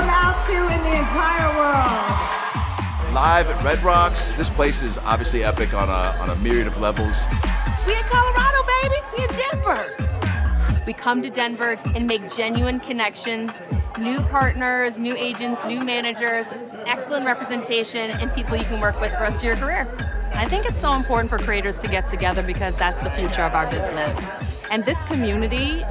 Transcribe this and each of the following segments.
come out to in the entire world. Live at Red Rocks, this place is obviously epic on a myriad of levels. We in Colorado, baby. We in Denver. We come to Denver and make genuine connections, new partners, new agents, new managers, excellent representation, and people you can work with for the rest of your career. I think it's so important for creators to get together because that's the future of our business. And this community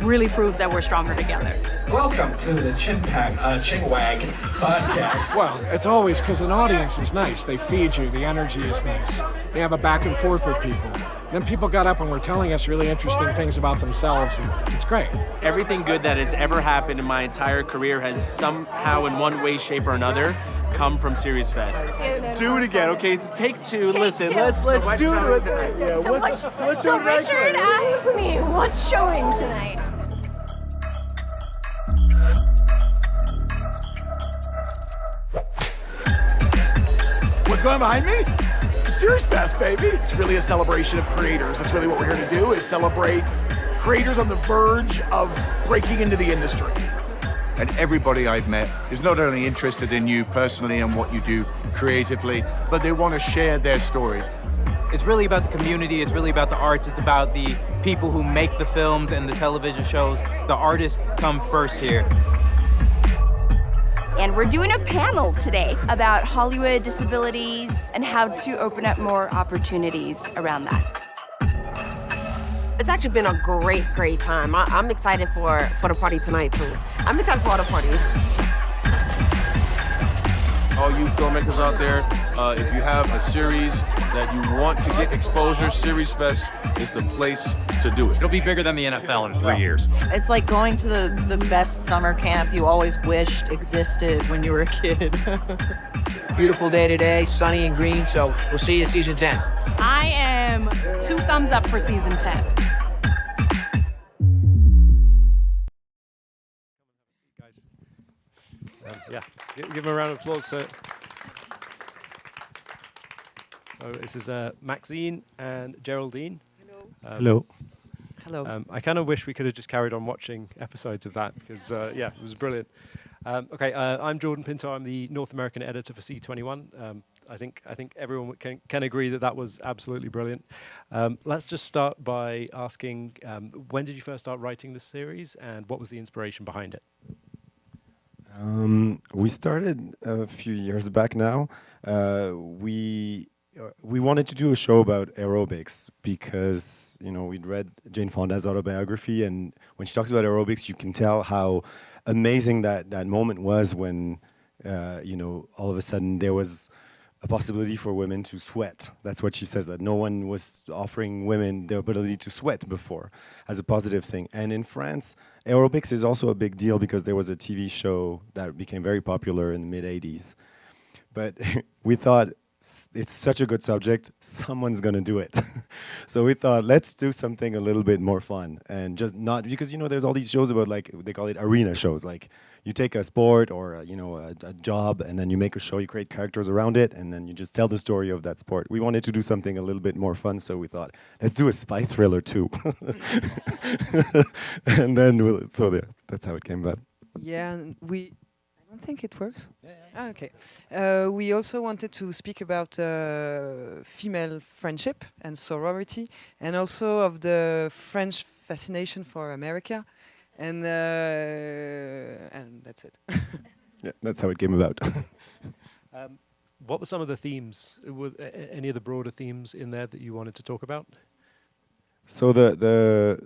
really proves that we're stronger together. Welcome to the Chinwag podcast. Well, it's always because an audience is nice. They feed you. The energy is nice. They have a back and forth with people. Then people got up and were telling us really interesting things about themselves, and it's great. Everything good that has ever happened in my entire career has somehow, in one way, shape, or another, come from SeriesFest. Do it again, okay? It's take two. Listen, let's do it. Yeah, let's do it right. Richard asked me what's showing tonight. What's going on behind me? SeriesFest, baby. It's really a celebration of creators. That's really what we're here to do, is celebrate creators on the verge of breaking into the industry. And everybody I've met is not only interested in you personally and what you do creatively, but they want to share their story. It's really about the community, it's really about the arts, it's about the people who make the films and the television shows. The artists come first here. And we're doing a panel today about Hollywood disabilities and how to open up more opportunities around that. It's actually been a great time. I'm excited for the party tonight too. I'm excited for all the parties. All you filmmakers out there, if you have a series that you want to get exposure, SeriesFest is the place to do it. It'll be bigger than the NFL in 3 years. It's like going to the best summer camp you always wished existed when you were a kid. Beautiful day today, sunny and green, so we'll see you in season 10. I am 2 thumbs up for season 10. Yeah, give them a round of applause. So this is Maxime and Geraldine. Hello. Hello. I kind of wish we could have just carried on watching episodes of that because, yeah, it was brilliant. Okay, I'm Jordan Pinto. I'm the North American editor for C21. I think everyone can agree that was absolutely brilliant. Let's just start by asking, when did you first start writing this series, and what was the inspiration behind it? We started a few years back now. We wanted to do a show about aerobics because, we'd read Jane Fonda's autobiography, and when she talks about aerobics, you can tell how amazing that moment was when, all of a sudden there was a possibility for women to sweat. That's what she says, that no one was offering women the ability to sweat before as a positive thing. And in France, aerobics is also a big deal because there was a TV show that became very popular in the mid-'80s. But we thought, it's such a good subject, someone's gonna do it. So we thought, let's do something a little bit more fun, and just not, because there's all these shows about, like, they call it arena shows, like you take a sport or a job and then you make a show, you create characters around it, and then you just tell the story of that sport. We wanted to do something a little bit more fun, so we thought, let's do a spy thriller too. And then, that's how it came about. Yeah, and I don't think it works. Okay. We also wanted to speak about female friendship and sorority, and also of the French fascination for America, and that's it. Yeah, that's how it came about. What were some of the themes? Were any of the broader themes in there that you wanted to talk about? So the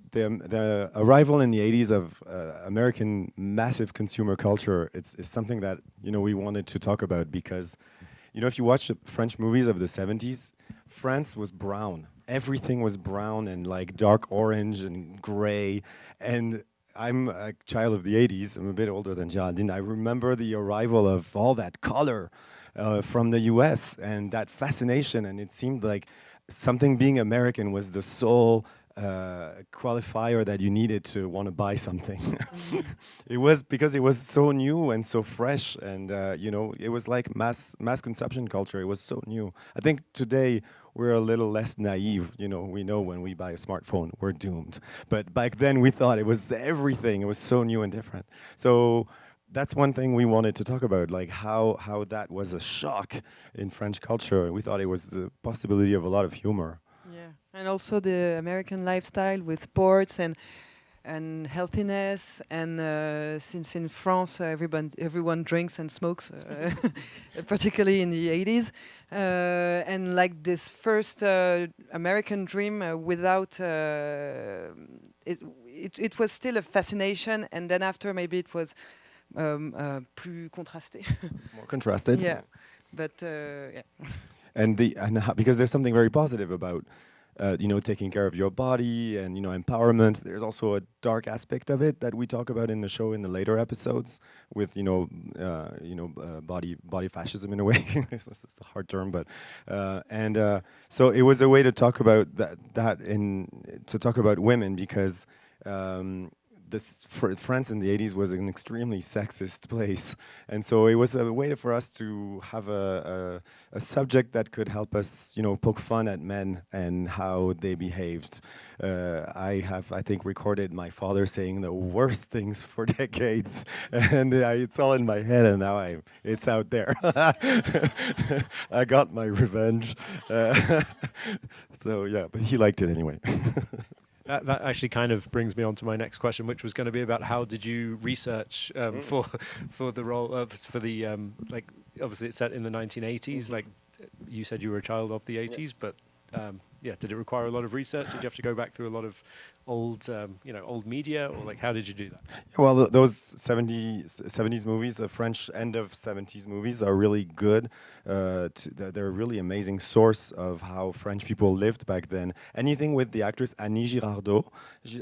arrival in the 80s of American massive consumer culture, it's something that we wanted to talk about because if you watch the French movies of the 70s, France was brown. Everything was brown and like dark orange and gray. And I'm a child of the 80s. I'm a bit older than Geraldine. I remember the arrival of all that color from the US and that fascination, and it seemed like something being American was the sole qualifier that you needed to want to buy something. It was because it was so new and so fresh, and it was like mass consumption culture. It was so new. I think today we're a little less naive. We know when we buy a smartphone, we're doomed. But back then we thought it was everything. It was so new and different. So that's one thing we wanted to talk about, like how that was a shock in French culture. We thought it was the possibility of a lot of humor. Yeah, and also the American lifestyle with sports and healthiness, and since in France everyone drinks and smokes, particularly in the 80s, and like this first American dream without it was still a fascination, and then after maybe it was plus contrasté. More contrasted. Yeah, but yeah. And because there's something very positive about taking care of your body and empowerment. There's also a dark aspect of it that we talk about in the show in the later episodes with body fascism in a way. It's a hard term, but so it was a way to talk about to talk about women, because France in the 80s was an extremely sexist place, and so it was a way for us to have a subject that could help us, poke fun at men and how they behaved. I think, recorded my father saying the worst things for decades, and it's all in my head, and now it's out there. I got my revenge. So yeah, but he liked it anyway. That actually kind of brings me on to my next question, which was going to be about how did you research for the role for the like, obviously it's set in the 1980s. Like you said, you were a child of the 80s, but did it require a lot of research? Did you have to go back through a lot of old media, or like how did you do that? Well, those 70s movies, the French end of 70s movies, are really good. They're a really amazing source of how French people lived back then. Anything with the actress Annie Girardot.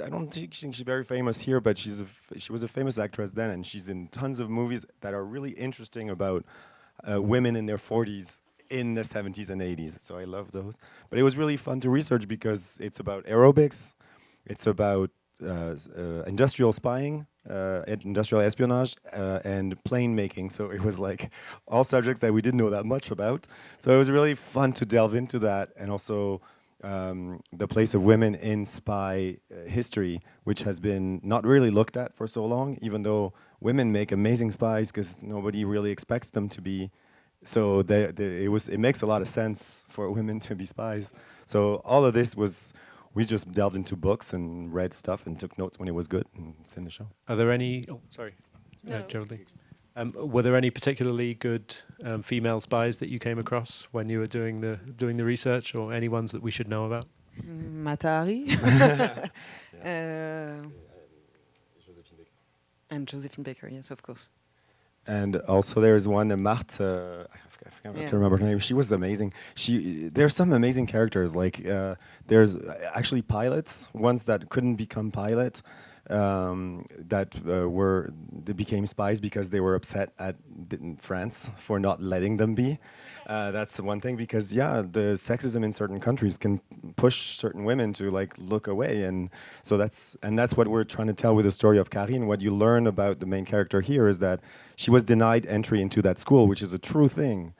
I don't think she's very famous here, but she was a famous actress then, and she's in tons of movies that are really interesting about women in their 40s. In the 70s and 80s, so I love those. But it was really fun to research because it's about aerobics, it's about industrial spying, industrial espionage, and plane making. So it was like all subjects that we didn't know that much about. So it was really fun to delve into that, and also the place of women in spy history, which has been not really looked at for so long, even though women make amazing spies because nobody really expects them to be. So it makes a lot of sense for women to be spies. So all of this we just delved into books and read stuff and took notes when it was good, and it's in the show. Are there any? Oh, sorry, Geraldine. Were there any particularly good female spies that you came across when you were doing the research, or any ones that we should know about? Matari. And Josephine Baker, yes, of course. And also there's one, Marthe, I can't remember her name. She was amazing. There's some amazing characters, like there's actually pilots, ones that couldn't become pilot, they became spies because they were upset at France for not letting them be. That's one thing, because the sexism in certain countries can push certain women to look away, and so that's what we're trying to tell with the story of Karine. What you learn about the main character here is that she was denied entry into that school, which is a true thing.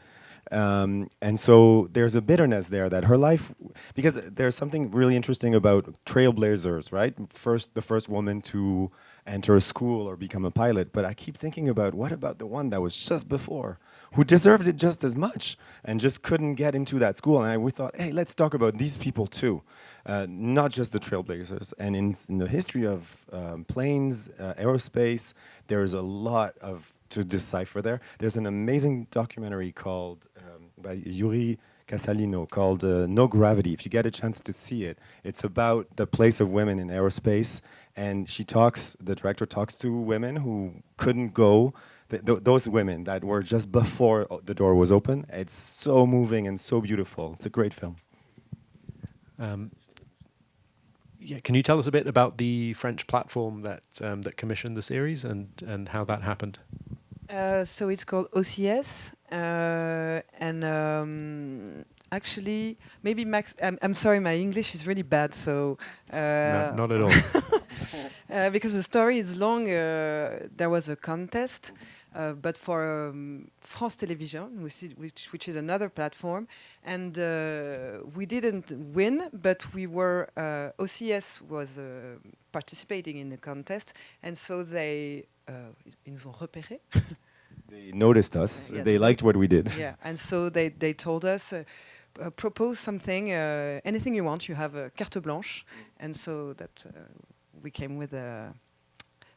And so there's a bitterness there that her life, because there's something really interesting about trailblazers, right? The first woman to enter a school or become a pilot. But I keep thinking about, what about the one that was just before, who deserved it just as much and just couldn't get into that school? And we thought, hey, let's talk about these people too, not just the trailblazers. And in the history of planes, aerospace, there's a lot to decipher there. There's an amazing documentary called by Yuri Casalino called No Gravity. If you get a chance to see it, it's about the place of women in aerospace, and the director talks to women who couldn't go, those women that were just before the door was open. It's so moving and so beautiful. It's a great film. Can you tell us a bit about the French platform that commissioned the series and how that happened? So it's called OCS, and actually, maybe Max. I'm sorry, my English is really bad, so. No, not at all. Because the story is long. There was a contest, but for France Télévisions, which is another platform, and we didn't win, but we were. OCS was participating in the contest, and so they ils nous ont repérés. They noticed us. Yeah, they liked what we did. Yeah, and so they told us, propose something, anything you want. You have a carte blanche, and so that we came with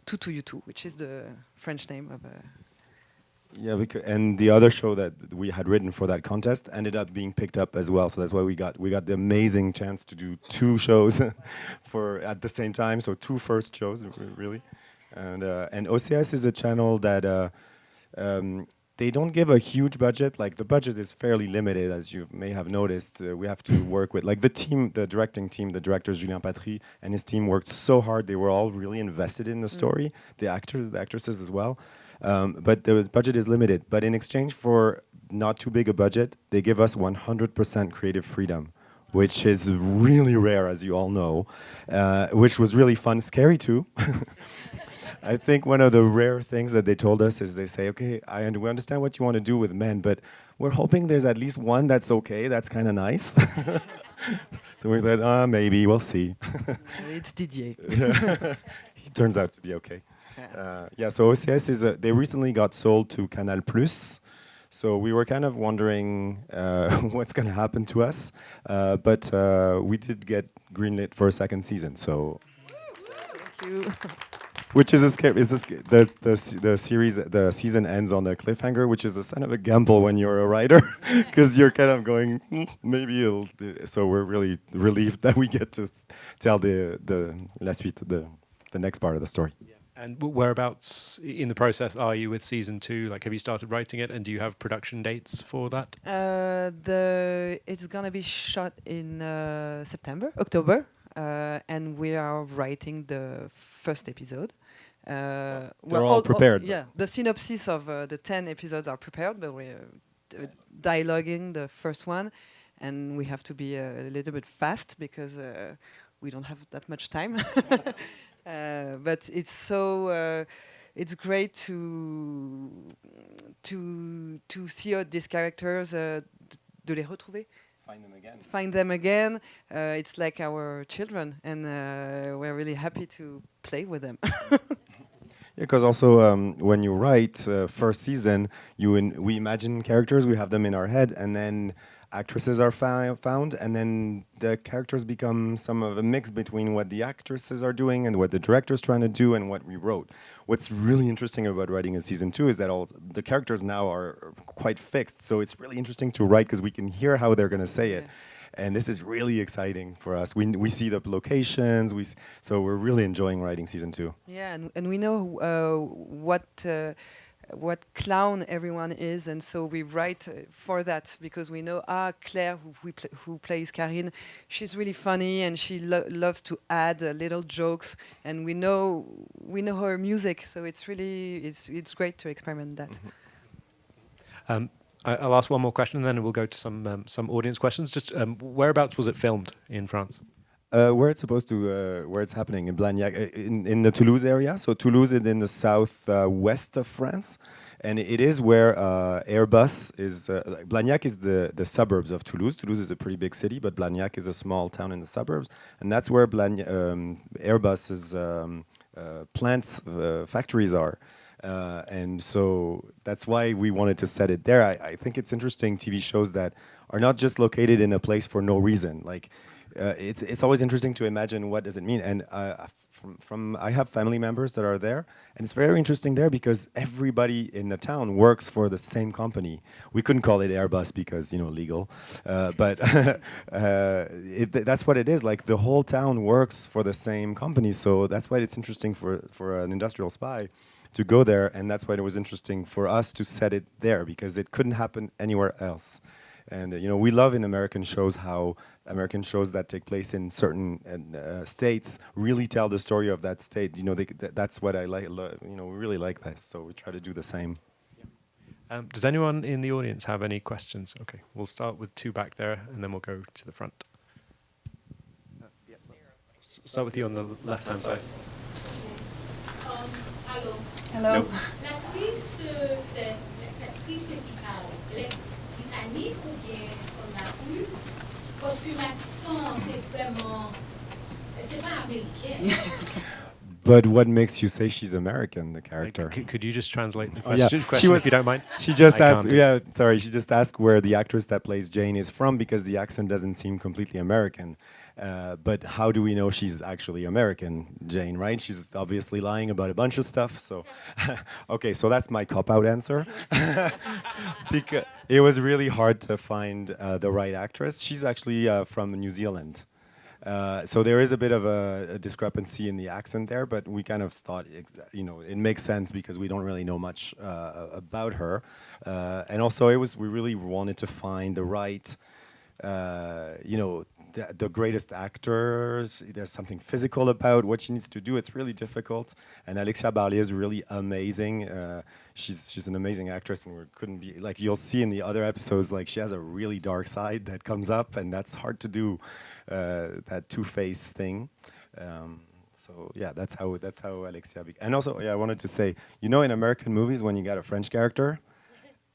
Tutu, which is the French name of. Yeah, and the other show that we had written for that contest ended up being picked up as well. So that's why we got the amazing chance to do 2 shows at the same time. So 2 first shows, really. And OCS is a channel that they don't give a huge budget. Like the budget is fairly limited, as you may have noticed. We have to work with the team, the directing team, the director Julien Patry and his team worked so hard. They were all really invested in the story. The actors, the actresses as well. But the budget is limited. But in exchange for not too big a budget, they give us 100% creative freedom, which is really rare, as you all know, which was really fun, scary too. I think one of the rare things that they told us is they say, okay, we understand what you want to do with men, but we're hoping there's at least one that's okay, that's kind of nice. So we thought, maybe, we'll see. It's Didier. He turns out to be okay. So OCS they recently got sold to Canal+. So we were kind of wondering what's going to happen to us, but we did get greenlit for a 2nd season. So, thank you. Which is the season ends on a cliffhanger, which is a sign of a gamble when you're a writer, because you're kind of going maybe it'll. So we're really relieved that we get to tell la suite, the next part of the story. Yeah. And whereabouts in the process are you with season 2? Like, have you started writing it, and do you have production dates for that? It's gonna be shot in October, and we are writing the first episode. They're all prepared. The synopsis of the 10 episodes are prepared, but we're dialoguing the first one, and we have to be a little bit fast because we don't have that much time. But it's so it's great to see these characters, de les retrouver. Find them again. It's like our children, and we're really happy to play with them. Because also when you write first season, we imagine characters, we have them in our head, and then actresses are found, and then the characters become some of a mix between what the actresses are doing and what the director's trying to do and what we wrote. What's really interesting about writing in season 2 is that all the characters now are quite fixed, so it's really interesting to write because we can hear how they're going to say it. And this is really exciting for us. We see the locations, so we're really enjoying writing season 2. Yeah, and we know what clown everyone is, and so we write for that because we know Claire, who plays Karine, she's really funny and she loves to add little jokes, and we know her music, so it's great to experiment that. Mm-hmm. I'll ask one more question, and then we'll go to some audience questions. Just whereabouts was it filmed in France? Where it's happening in Blagnac, in the Toulouse area. So Toulouse is in the southwest of France, and it is where Airbus is. Blagnac is the suburbs of Toulouse. Toulouse is a pretty big city, but Blagnac is a small town in the suburbs, and that's where Airbus's plants factories are. And so that's why we wanted to set it there. I think it's interesting, TV shows that are not just located in a place for no reason. Like, it's always interesting to imagine what does it mean. And I have family members that are there, and it's very interesting there because everybody in the town works for the same company. We couldn't call it Airbus because, legal, but that's what it is. Like, the whole town works for the same company, so that's why it's interesting for an industrial spy to go there, and that's why it was interesting for us to set it there because it couldn't happen anywhere else. And we love in American shows how American shows that take place in certain states really tell the story of that state. That's what I like. We really like that, so we try to do the same. Yeah. Does anyone in the audience have any questions? Okay, we'll start with 2 back there, and then we'll go to the front. Start with you on the left-hand side. Hello. L'actrice principale, elle est britannique ou bien on a plus? Parce que l'accent, c'est pas américain. But what makes you say she's American, the character? Could you just translate the Oh, yeah. question if you don't mind? She just I asked, can't. yeah, sorry, she just asked where the actress that plays Jane is from because the accent doesn't seem completely American. But how do we know she's actually American, Jane, right? She's obviously lying about a bunch of stuff, so. Okay, so that's my cop-out answer. Because it was really hard to find the right actress. She's actually from New Zealand. So there is a bit of a discrepancy in the accent there, but we kind of thought, it makes sense because we don't really know much about her. And also we really wanted to find the right, the greatest actors. There's something physical about what she needs to do. It's really difficult. And Alexia Barlier is really amazing. She's an amazing actress, and we couldn't be like you'll see in the other episodes. Like she has a really dark side that comes up, and that's hard to do. That two-face thing. So yeah, that's how Alexia. And also, yeah, I wanted to say, in American movies, when you got a French character,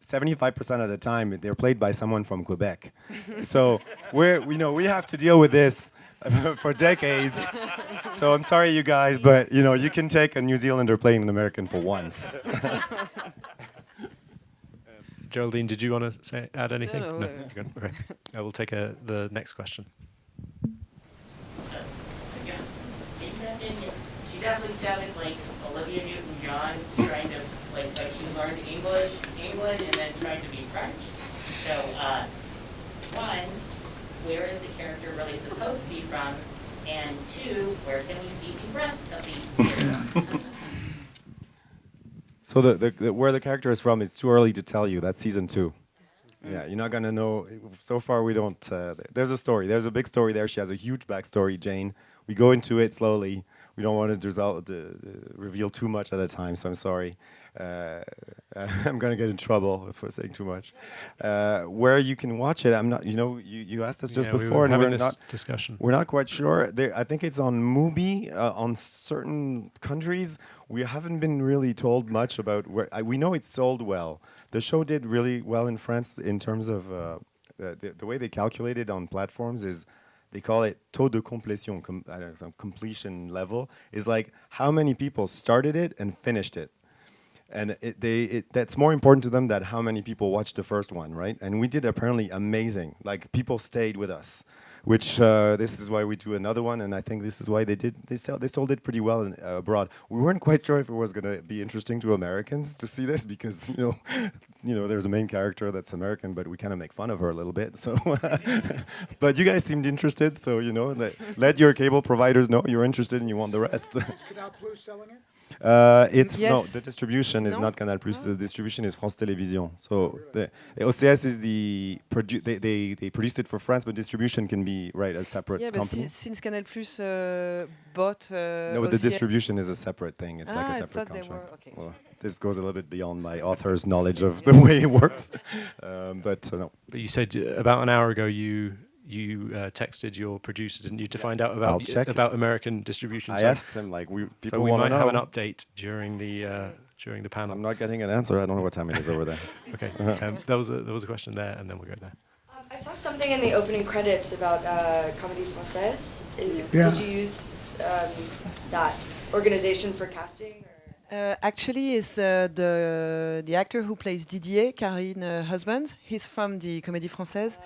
75% of the time they're played by someone from Quebec. So we have to deal with this for decades. So I'm sorry, you guys, but you can take a New Zealander playing an American for once. Geraldine, did you want to add anything? No. You're good. Okay. I will take the next question. Again, she definitely sounded like Olivia Newton-John trying to like she learned English in England and then tried to be French. So, one, where is the character really supposed to be from? And two, where can we see the rest of the series? So where the character is from, it's too early to tell you. That's season 2. Yeah, you're not gonna know. So far, we don't. There's a story. There's a big story there. She has a huge backstory, Jane. We go into it slowly. We don't want to reveal too much at a time. So I'm sorry. I'm gonna get in trouble for saying too much. Where you can watch it, I'm not. You asked us just before, and we're not discussion. We're not quite sure. I think it's on Mubi on certain countries. We haven't been really told much about where. We know it's sold well. The show did really well in France in terms of the way they calculate it on platforms is they call it taux de complétion, completion level, is like how many people started it and finished it. And that's more important to them than how many people watched the first one, right? And we did apparently amazing. Like people stayed with us, which this is why we do another one, and I think this is why they sold it pretty well abroad. We weren't quite sure if it was going to be interesting to Americans to see this because there's a main character that's American, but we kind of make fun of her a little bit. So, but you guys seemed interested, so let your cable providers know you're interested and you want the rest. Is Canal Plus selling it? No, the distribution is not Canal Plus. The distribution is France Télévisions. So the OCS is they produced it for France, but distribution can be a separate company. But since Canal Plus bought. No, but the distribution is a separate thing. It's like a separate contract. Okay. Well, this goes a little bit beyond my author's knowledge of the way it works, but no. But you said about an hour ago you texted your producer, didn't you, to find out about American distribution? I asked him, people we want to might know. have an update during the panel. I'm not getting an answer. I don't know what time it is over there. Okay, there was a question there, and then we'll go there. I saw something in the opening credits about Comédie Française. Yeah. Did you use that organization for casting? Actually, is the actor who plays Didier, Carine's husband. He's from the Comédie Française.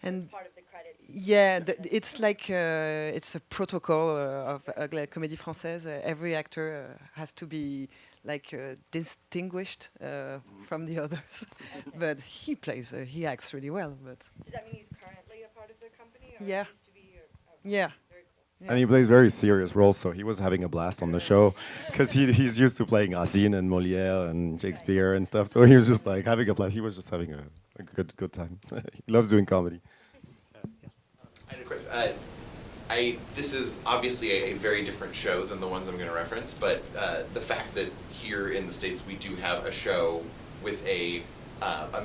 And part of the credits. Yeah, it's like it's a protocol of Comédie Française. Every actor has to be distinguished from the others. But he acts really well. But does that mean he's currently a part of the company? Or yeah. Used to be Yeah. Very cool. And he plays very serious roles, so he was having a blast on the show because he's used to playing Racine and Molière and Shakespeare and stuff. So he was just having a blast. He was just having a good time. He loves doing comedy. I had a question. This is obviously a very different show than the ones I'm going to reference, but the fact that here in the States we do have a show with a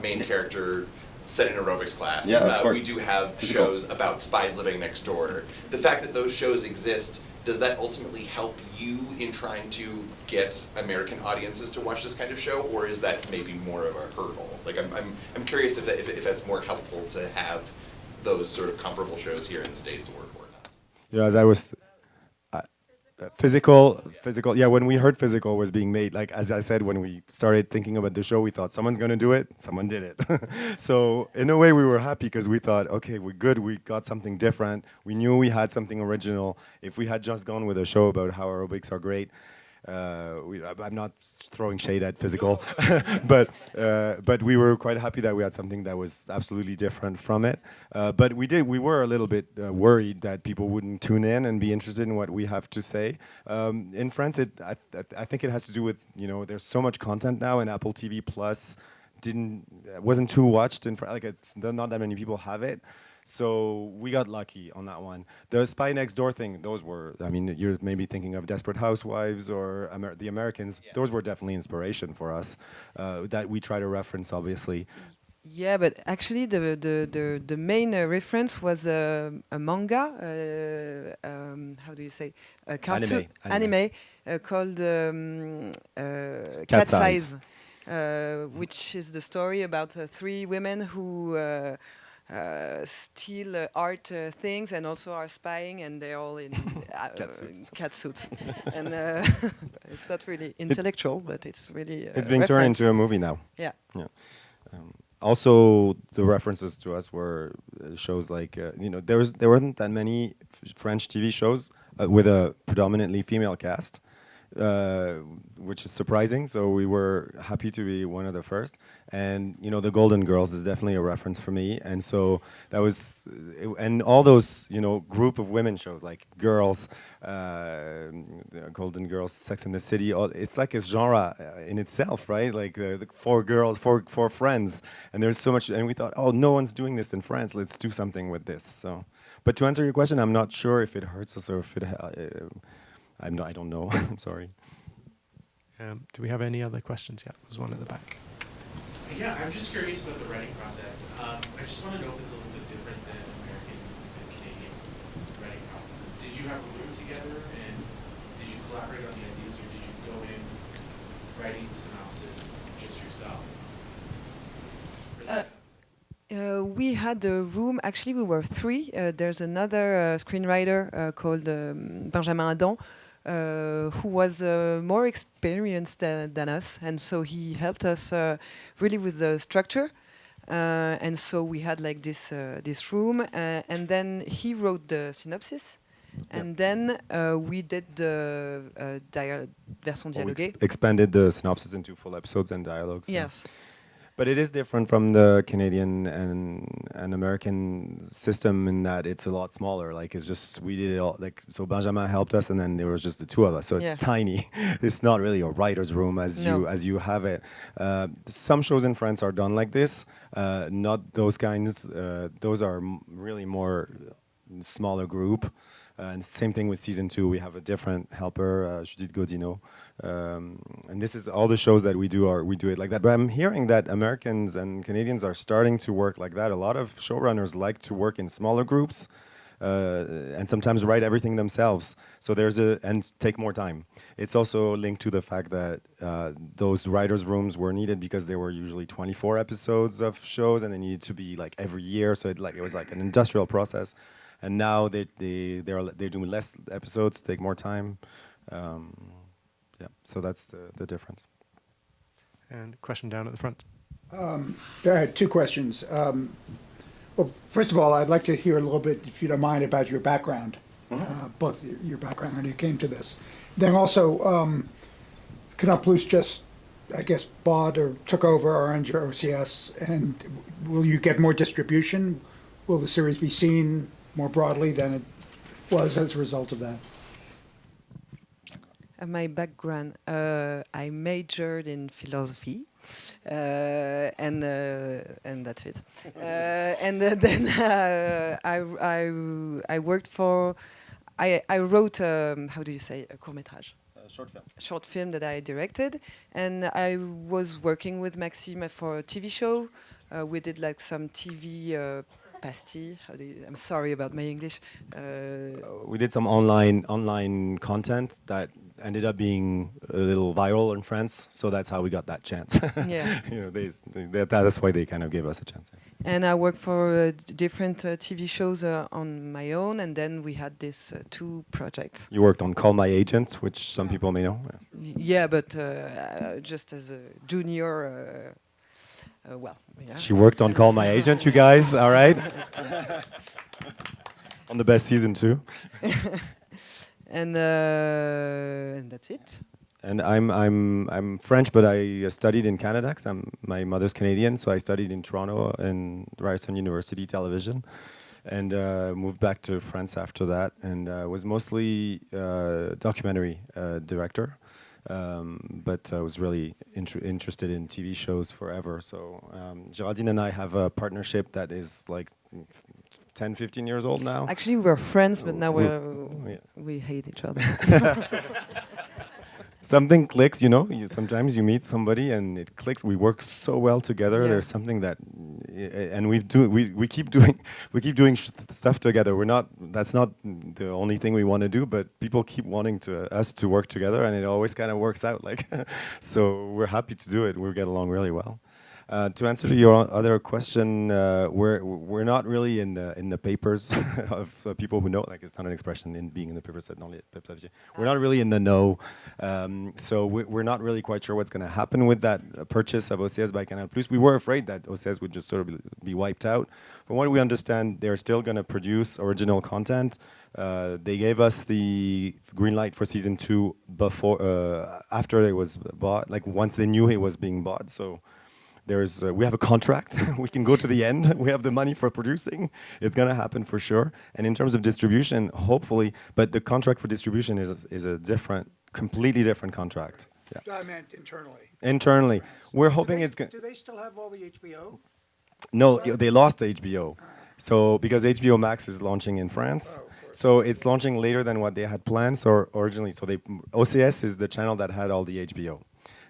main character set in aerobics class. Yeah, of course. We do have shows about spies living next door. The fact that those shows exist, does that ultimately help you in trying to get American audiences to watch this kind of show, or is that maybe more of a hurdle? I'm curious if that's more helpful to have those sort of comparable shows here in the States or not. Yeah, as I was. Physical. Yeah, when we heard physical was being made, like as I said, when we started thinking about the show, we thought someone's gonna do it. Someone did it. So in a way, we were happy because we thought, okay, we're good. We got something different. We knew we had something original. If we had just gone with a show about how aerobics are great, I'm not throwing shade at physical, but we were quite happy that we had something that was absolutely different from it. But we were a little bit worried that people wouldn't tune in and be interested in what we have to say. In France, I think it has to do with, there's so much content now, and Apple TV Plus wasn't too watched in France. Like not that many people have it. So we got lucky on that one. The Spy Next Door thing, those were, you're maybe thinking of Desperate Housewives or The Americans. Yeah. Those were definitely inspiration for us that we try to reference, obviously. Yeah, but actually the main reference was a manga, how do you say? A cartoon, anime called Cat Size, which is the story about 3 women who steal art things and also are spying, and they're all in cat suits. And it's not really intellectual, but it's really it's being turned into a movie now. Yeah. Also, the references to us were shows like there weren't that many French TV shows with a predominantly female cast. Which is surprising, so we were happy to be one of the first. And the Golden Girls is definitely a reference for me, and so that was and all those group of women shows like Girls, Golden Girls, Sex and the City, it's like a genre in itself, right? Like the 4 girls, four friends, and there's so much, and we thought, oh, no one's doing this in France, let's do something with this. So but to answer your question, I'm not sure if it hurts us or if it I don't know. I'm sorry. Do we have any other questions? Yeah, there's one at the back. Yeah, I'm just curious about the writing process. I just want to know if it's a little bit different than American and Canadian writing processes. Did you have a room together, and did you collaborate on the ideas, or did you go in writing synopsis just yourself? We had a room. Actually, we were 3. There's another screenwriter called Benjamin Adam, who was more experienced than us, and so he helped us really with the structure. And so we had like this room, and then he wrote the synopsis, and then we did the version dialoguée. Expanded the synopsis into full episodes and dialogues. Yes. But it is different from the Canadian and American system in that it's a lot smaller. Like it's just, we did it all, like, so Benjamin helped us, and then there was just the 2 of us. So it's tiny. It's not really a writer's room as you have it. Some shows in France are done like this. Not those kinds. Those are really more smaller group. And same thing with season 2. We have a different helper, Judith Godino. And this is all the shows that we do it like that. But I'm hearing that Americans and Canadians are starting to work like that. A lot of showrunners like to work in smaller groups and sometimes write everything themselves. So and take more time. It's also linked to the fact that those writers' rooms were needed because there were usually 24 episodes of shows, and they needed to be like every year. So it was like an industrial process. And now they're doing less episodes, take more time. So that's the difference. And question down at the front. I had 2 questions. Well, first of all, I'd like to hear a little bit, if you don't mind, about your background, both your background when you came to this. Then also, Canal Plus just, I guess, bought or took over Orange or OCS, and will you get more distribution? Will the series be seen more broadly than it was as a result of that? My background, I majored in philosophy, and that's it. And then I worked for, I wrote, how do you say, a court-métrage? Short film that I directed, and I was working with Maxime for a TV show. We did like some TV pastille. I'm sorry about my English. We did some online content that ended up being a little viral in France, so that's how we got that chance. Yeah. That's why they kind of gave us a chance. And I worked for different TV shows on my own, and then we had these 2 projects. You worked on Call My Agent, which some people may know. Yeah, but just as a junior, well. Yeah. She worked on Call My Agent, you guys, all right? On the best season too. And that's it. And I'm French, but I studied in Canada. 'Cause my mother's Canadian, so I studied in Toronto in Ryerson University television, and moved back to France after that, and was mostly documentary director, but I was really interested in TV shows forever. So Geraldine and I have a partnership that is like 10, 15 years old now. Actually, we're friends, but now we hate each other. Something clicks, you know. Sometimes you meet somebody and it clicks. We work so well together. Yeah. There's something that, and we keep doing stuff together. That's not the only thing we want to do, but people keep wanting us to work together, and it always kind of works out. Like, so we're happy to do it. We get along really well. To answer your other question, we're not really in the papers of people who know. Like, it's not an expression in being in the papers. We're not really in the know, so we're not really quite sure what's going to happen with that purchase of OCS by Canal+. We were afraid that OCS would just sort of be wiped out. From what we understand, they're still going to produce original content. They gave us the green light for season 2 after it was bought. Like, once they knew it was being bought. So. We have a contract. We can go to the end. We have the money for producing. It's going to happen for sure. And in terms of distribution, hopefully, but the contract for distribution is a completely different contract. I meant internally. Internally. We're hoping it's going to... Do they still have all the HBO? No, they lost HBO. So, because HBO Max is launching in France, so it's launching later than what they had planned. So originally, OCS is the channel that had all the HBO.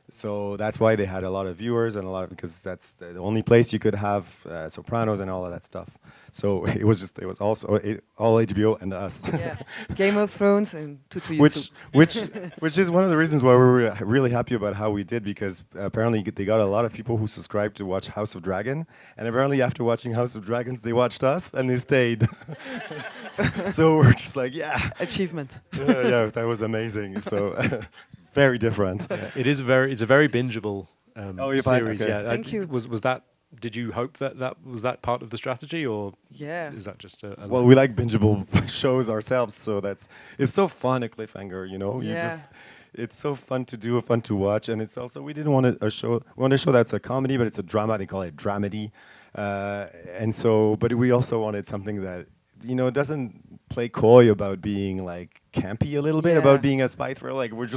So that's why they had a lot of viewers and because that's the only place you could have Sopranos and all of that stuff. So it was also all HBO and us. Yeah, Game of Thrones and to YouTube. Which is one of the reasons why we're really happy about how we did, because apparently they got a lot of people who subscribed to watch House of Dragon, and apparently after watching House of Dragons they watched us and they stayed. So we're just like, yeah, achievement. Yeah, that was amazing. So. Very different. Yeah, it's a very bingeable series. Okay. Yeah, Thank you. Was that? Did you hope that was that part of the strategy, or is that just a well, we like bingeable shows ourselves, so it's so fun, a cliffhanger, you know. Yeah. It's so fun to do, fun to watch, and it's also we didn't want a show. We want a show that's a comedy, but it's a drama. They call it dramedy, but we also wanted something that doesn't play coy about being like campy a little bit, about being a spy thriller. Like we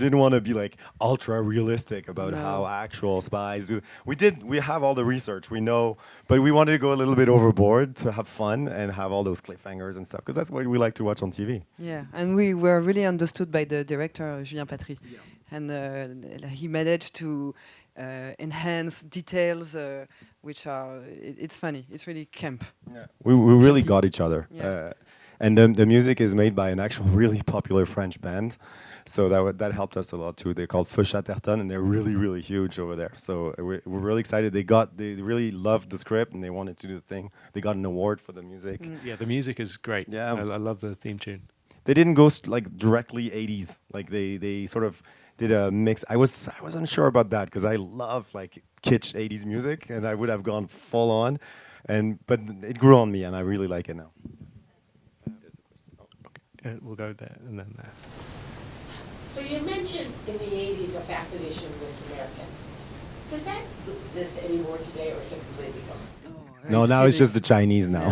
didn't want to be like ultra realistic about how actual spies do. We have all the research, we know, but we wanted to go a little bit overboard to have fun and have all those cliffhangers and stuff, because that's what we like to watch on TV. Yeah, and we were really understood by the director, Julien Patry. Yeah. And he managed to enhance details, which are, it's funny, it's really camp. Yeah. We really got each other. Yeah. And the music is made by an actual really popular French band, so that helped us a lot too. They're called Feu Chatterton, and they're really, really huge over there. So we're really excited. They really loved the script, and they wanted to do the thing. They got an award for the music. Yeah, the music is great. Yeah, I love the theme tune. They didn't go directly 80s. Like they sort of did a mix. I was unsure about that, because I love like kitsch 80s music, and I would have gone full on, but it grew on me, and I really like it now. We'll go there and then there. So you mentioned in the 80s a fascination with Americans. Does that exist anymore today, or is it completely gone? No, now it's just the Chinese now.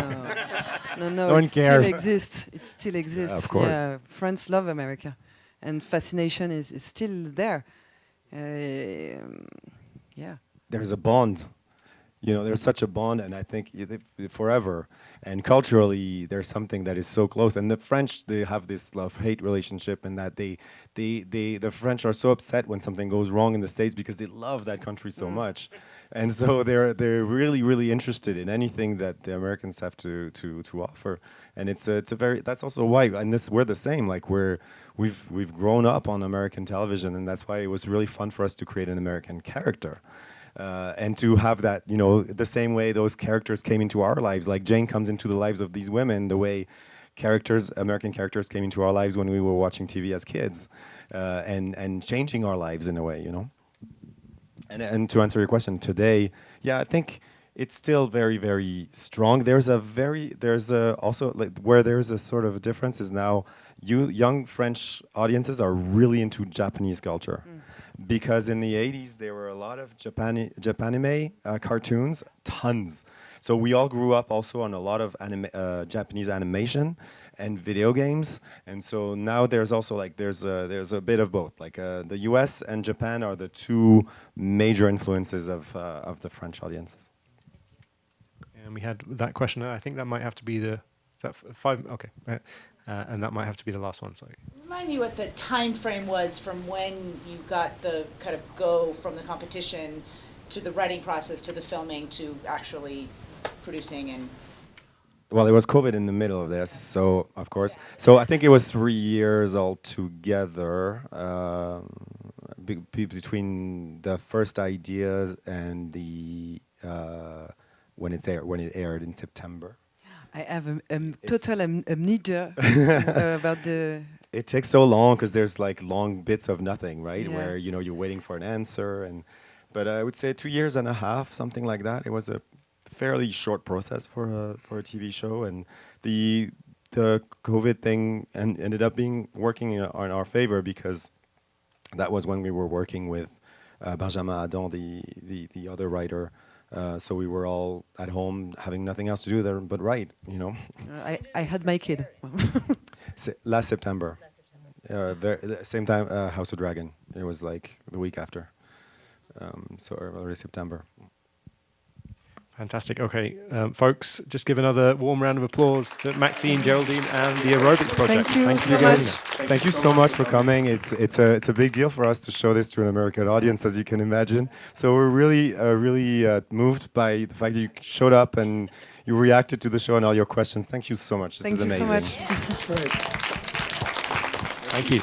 No, no one cares. It still exists. Yeah, of course. Yeah, France love America, and fascination is still there. Yeah. There's a bond. There's such a bond, and I think forever. And culturally, there's something that is so close. And the French, they have this love-hate relationship, and that the French are so upset when something goes wrong in the States, because they love that country so much. And so they're really, really interested in anything that the Americans have to offer. And that's also why, and we're the same. Like we've grown up on American television, and that's why it was really fun for us to create an American character. And to have that, you know, the same way those characters came into our lives, like Jane comes into the lives of these women, the way American characters came into our lives when we were watching TV as kids, and changing our lives in a way, you know. And to answer your question today, yeah, I think it's still very, very strong. There's also like where there's a sort of difference is now young French audiences are really into Japanese culture. Because in the 80s, there were a lot of Japanime cartoons, tons. So we all grew up also on a lot of Japanese animation and video games. And so now there's also like, there's a bit of both. Like the US and Japan are the two major influences of the French audiences. And we had that question. I think that might have to be the 5. Okay. And that might have to be the last one. Sorry. Remind me what the time frame was from when you got the kind of go from the competition to the writing process to the filming to actually producing and. Well, there was COVID in the middle of this, so of course. So I think it was 3 years altogether between the first ideas and the when it aired in September. I have a total amnesia about the. It takes so long because there's like long bits of nothing, right? Yeah. Where you know you're waiting for an answer, but I would say 2 years and a half, something like that. It was a fairly short process for a TV show, and the COVID thing ended up working in our favor because that was when we were working with Benjamin Adon, the other writer. So we were all at home having nothing else to do there but write, you know. I had my kid. Last September. Same time, House of Dragon. It was like the week after. So early September. Fantastic. Okay, folks, just give another warm round of applause to Maxime, Geraldine, and the Aerobics Project. Thank you guys. Thank you so much for coming. It's a big deal for us to show this to an American audience, as you can imagine. So we're really moved by the fact that you showed up and you reacted to the show and all your questions. Thank you so much. This is amazing. Thank you so much. Great. Thank you.